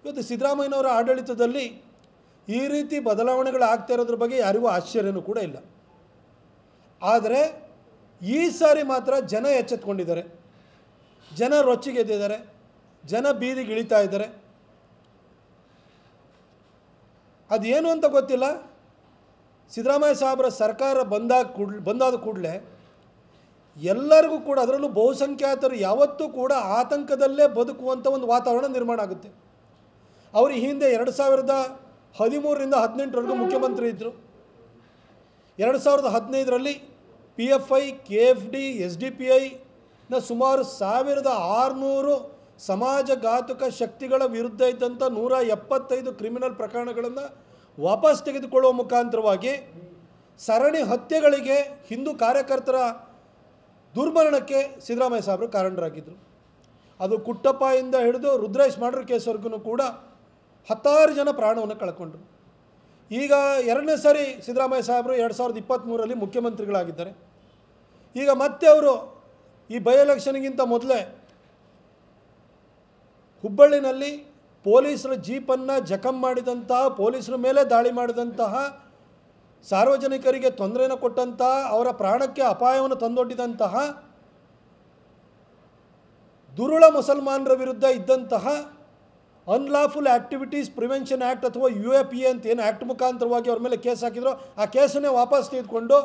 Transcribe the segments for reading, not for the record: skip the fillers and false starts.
ಇವತ್ತು ಸಿದ್ದರಾಮಯ್ಯನವರ ಆಡಳಿತದಲ್ಲಿ ಈ ರೀತಿ ಬದಲಾವಣೆಗಳು ಆಗ್ತಾ ಇರೋದ್ರ ಬಗ್ಗೆ ಯಾರಿಗೂ ಆಶ್ಚರ್ಯನೂ ಕೂಡ ಇಲ್ಲ. ಆದರೆ ಈ ಸಾರಿ ಮಾತ್ರ ಜನ ಎಚ್ಚೆತ್ಕೊಂಡಿದ್ದಾರೆ, ಜನ ರೊಚ್ಚಿಗೆದ್ದಿದ್ದಾರೆ, ಜನ ಬೀದಿಗೆ ಇಳಿತಾ ಇದ್ದಾರೆ. ಅದೇನು ಅಂತ ಗೊತ್ತಿಲ್ಲ. ಸಿದ್ದರಾಮಯ್ಯ ಸಾಹೇಬರ ಸರ್ಕಾರ ಬಂದಾದ ಕೂಡಲೇ ಎಲ್ಲರಿಗೂ ಕೂಡ, ಅದರಲ್ಲೂ ಬಹುಸಂಖ್ಯಾತರು ಯಾವತ್ತೂ ಕೂಡ ಆತಂಕದಲ್ಲೇ ಬದುಕುವಂಥ ಒಂದು ವಾತಾವರಣ ನಿರ್ಮಾಣ ಆಗುತ್ತೆ. ಅವರು ಈ ಹಿಂದೆ 2013ರಿಂದ 18ರವರೆಗೂ ಮುಖ್ಯಮಂತ್ರಿ ಇದ್ದರು. 2015ರಲ್ಲಿ PFI, KFD, SDPIನ ಸುಮಾರು 1600 ಸಮಾಜಘಾತುಕ ಶಕ್ತಿಗಳ ವಿರುದ್ಧ ಇದ್ದಂಥ 175 ಕ್ರಿಮಿನಲ್ ಪ್ರಕರಣಗಳನ್ನು ವಾಪಸ್ ತೆಗೆದುಕೊಳ್ಳುವ ಮುಖಾಂತರವಾಗಿ ಸರಣಿ ಹತ್ಯೆಗಳಿಗೆ, ಹಿಂದೂ ಕಾರ್ಯಕರ್ತರ ದುರ್ಮರಣಕ್ಕೆ ಸಿದ್ದರಾಮಯ್ಯ ಸಾಹೇಬರು ಕಾರಣರಾಗಿದ್ದರು. ಅದು ಕುಟ್ಟಪ್ಪಯಿಂದ ಹಿಡಿದು ರುದ್ರೇಶ್ ಮರ್ಡರ್ ಕೇಸ್ವರೆಗೂ ಕೂಡ 10 ಜನ ಪ್ರಾಣವನ್ನು ಕಳ್ಕೊಂಡ್ರು. ಈಗ 2ನೇ ಸಾರಿ ಸಿದ್ದರಾಮಯ್ಯ ಸಾಹೇಬರು 2023ರಲ್ಲಿ ಮುಖ್ಯಮಂತ್ರಿಗಳಾಗಿದ್ದಾರೆ. ಈಗ ಮತ್ತೆ ಅವರು ಈ ಬೈ ಎಲೆಕ್ಷನ್ಗಿಂತ ಮೊದಲೇ ಹುಬ್ಬಳ್ಳಿನಲ್ಲಿ ಪೊಲೀಸರ ಜೀಪನ್ನು ಜಖಂ ಮಾಡಿದಂತಹ, ಪೊಲೀಸರ ಮೇಲೆ ದಾಳಿ ಮಾಡಿದಂತಹ, ಸಾರ್ವಜನಿಕರಿಗೆ ತೊಂದರೆಯನ್ನು ಕೊಟ್ಟಂತಹ, ಅವರ ಪ್ರಾಣಕ್ಕೆ ಅಪಾಯವನ್ನು ತಂದೊಡ್ಡಿದಂತಹ ದುರುಳ ಮುಸಲ್ಮಾನರ ವಿರುದ್ಧ ಇದ್ದಂತಹ ಅನ್ಲಾಫುಲ್ ಆ್ಯಕ್ಟಿವಿಟೀಸ್ ಪ್ರಿವೆನ್ಷನ್ ಆ್ಯಕ್ಟ್ ಅಥವಾ UAPA ಅಂತ ಏನು ಆ್ಯಕ್ಟ್ ಮುಖಾಂತರವಾಗಿ ಅವ್ರ ಮೇಲೆ ಕೇಸ್ ಹಾಕಿದ್ರು, ಆ ಕೇಸನ್ನೇ ವಾಪಸ್ ತೆಗೆದುಕೊಂಡು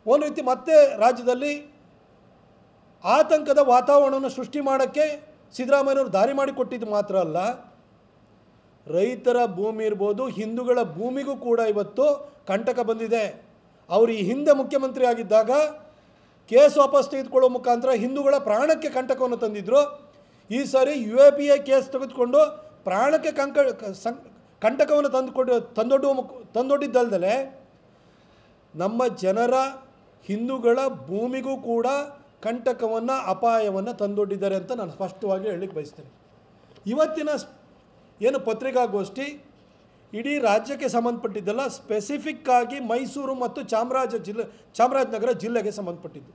ಒಂದು ರೀತಿ ಮತ್ತೆ ರಾಜ್ಯದಲ್ಲಿ ಆತಂಕದ ವಾತಾವರಣವನ್ನು ಸೃಷ್ಟಿ ಮಾಡೋಕ್ಕೆ ಸಿದ್ದರಾಮಯ್ಯನವರು ದಾರಿ ಮಾಡಿಕೊಟ್ಟಿದ್ದು ಮಾತ್ರ ಅಲ್ಲ, ರೈತರ ಭೂಮಿ ಇರ್ಬೋದು, ಹಿಂದೂಗಳ ಭೂಮಿಗೂ ಕೂಡ ಇವತ್ತು ಕಂಟಕ ಬಂದಿದೆ. ಅವರು ಈ ಹಿಂದೆ ಮುಖ್ಯಮಂತ್ರಿ ಆಗಿದ್ದಾಗ ಕೇಸ್ ವಾಪಸ್ ತೆಗೆದುಕೊಳ್ಳೋ ಮುಖಾಂತರ ಹಿಂದೂಗಳ ಪ್ರಾಣಕ್ಕೆ ಕಂಟಕವನ್ನು ತಂದಿದ್ದರು. ಈ ಸಾರಿ UAPA ಕೇಸ್ ತೆಗೆದುಕೊಂಡು ಪ್ರಾಣಕ್ಕೆ ಕಂಟಕವನ್ನು ತಂದೊಡ್ಡಿದ್ದಲ್ದಲೆ ನಮ್ಮ ಜನರ, ಹಿಂದೂಗಳ ಭೂಮಿಗೂ ಕೂಡ ಕಂಟಕವನ್ನು, ಅಪಾಯವನ್ನು ತಂದೊಡ್ಡಿದ್ದಾರೆ ಅಂತ ನಾನು ಸ್ಪಷ್ಟವಾಗಿ ಹೇಳಲಿಕ್ಕೆ ಬಯಸ್ತೇನೆ. ಇವತ್ತಿನ ಏನು ಪತ್ರಿಕಾಗೋಷ್ಠಿ ಇಡೀ ರಾಜ್ಯಕ್ಕೆ ಸಂಬಂಧಪಟ್ಟಿದ್ದಲ್ಲ, ಸ್ಪೆಸಿಫಿಕ್ ಆಗಿ ಮೈಸೂರು ಮತ್ತು ಚಾಮರಾಜನಗರ ಜಿಲ್ಲೆಗೆ ಸಂಬಂಧಪಟ್ಟಿದ್ದು.